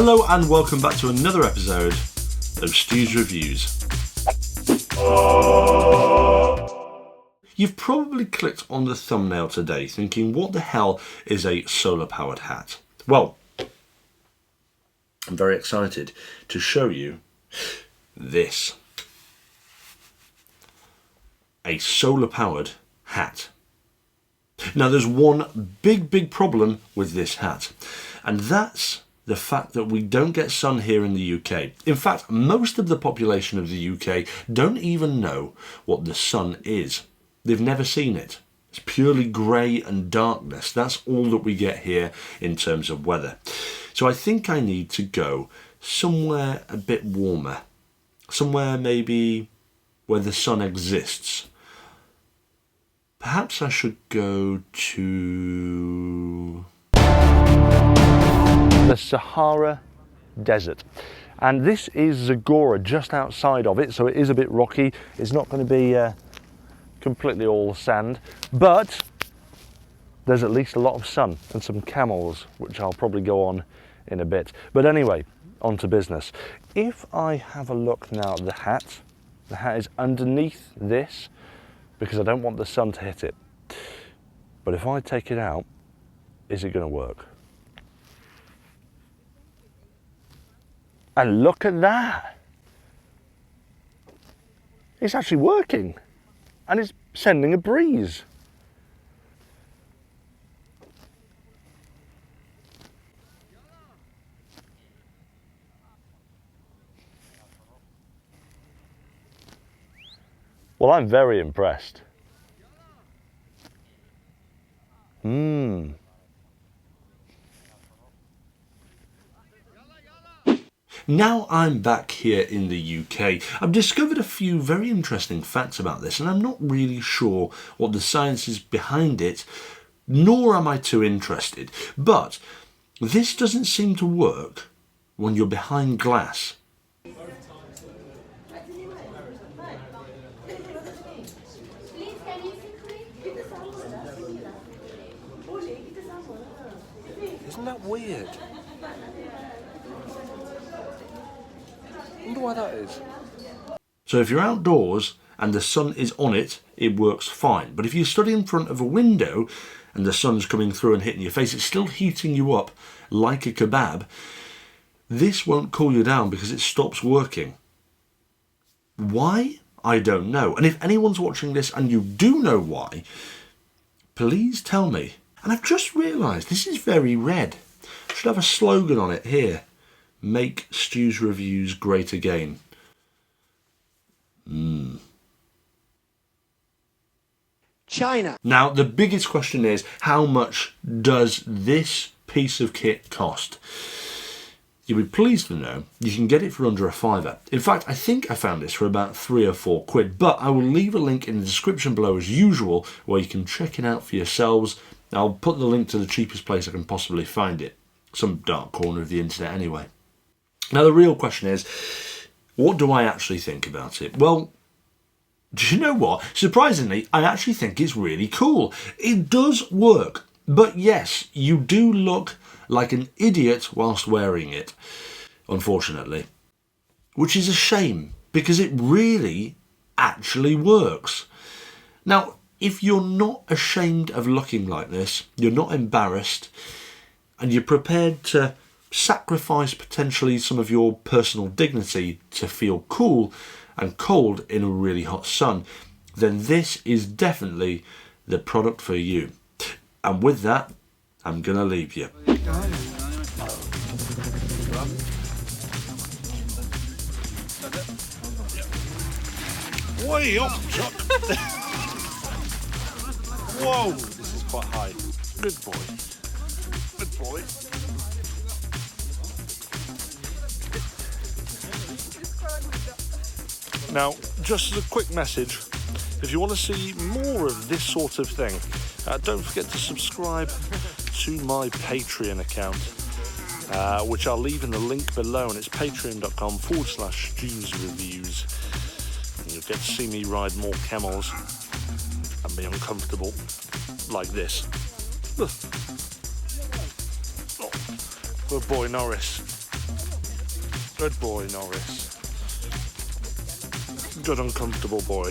Hello and welcome back to another episode of Stu's Reviews. You've probably clicked on the thumbnail today thinking, what the hell is a solar powered hat? Well, I'm very excited to show you this. A solar powered hat. Now there's one big problem with this hat, and that's the fact that we don't get sun here in the UK. In fact, most of the population of the UK don't even know what the sun is. They've never seen it. It's purely grey and darkness. That's all that we get here in terms of weather. So I think I need to go somewhere a bit warmer. Somewhere maybe where the sun exists. Perhaps I should go to the Sahara Desert. And this is Zagora, just outside of it, so it is a bit rocky. It's not going to be completely all sand, but there's at least a lot of sun and some camels, which I'll probably go on in a bit. But anyway, on to business. If I have a look now at the hat is underneath this because I don't want the sun to hit it. But if I take it out, is it going to work? And look at that. It's actually working. And it's sending a breeze. Well, I'm very impressed. Now I'm back here in the UK, I've discovered a few very interesting facts about this, and I'm not really sure what the science is behind it, nor am I too interested. But this doesn't seem to work when you're behind glass. Isn't that weird? I wonder why that is. So if you're outdoors and the sun is on it, it works fine. But if you stood in front of a window and the sun's coming through and hitting your face, it's still heating you up like a kebab. This won't cool you down because it stops working. Why? I don't know. And if anyone's watching this and you do know why, please tell me. And I've just realised this is very red. I should have a slogan on it here. Make Stu's Reviews great again. China. Now, the biggest question is, how much does this piece of kit cost? You'll be pleased to know you can get it for under £5. In fact, I think I found this for about £3 or £4, but I will leave a link in the description below as usual where you can check it out for yourselves. I'll put the link to the cheapest place I can possibly find it. Some dark corner of the internet anyway. Now the real question is, what do I actually think about it? Well, do you know what? Surprisingly, I actually think it's really cool. It does work, but yes, you do look like an idiot whilst wearing it, unfortunately. Which is a shame, because it really actually works. Now, if you're not ashamed of looking like this, you're not embarrassed, and you're prepared to sacrifice potentially some of your personal dignity to feel cool and cold in a really hot sun, then this is definitely the product for you. And with that, I'm gonna leave you. Way up, Chuck. Whoa, this is quite high. Good boy. Good boy. Now, just as a quick message, if you want to see more of this sort of thing, don't forget to subscribe to my Patreon account, which I'll leave in the link below, and it's patreon.com/Stu'sReviews. And you'll get to see me ride more camels and be uncomfortable like this. Good boy, Norris. Good boy, Norris. Good uncomfortable boy.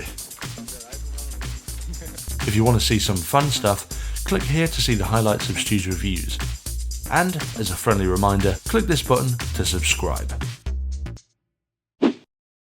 If you want to see some fun stuff, click here to see the highlights of Stu's reviews. And, as a friendly reminder, click this button to subscribe.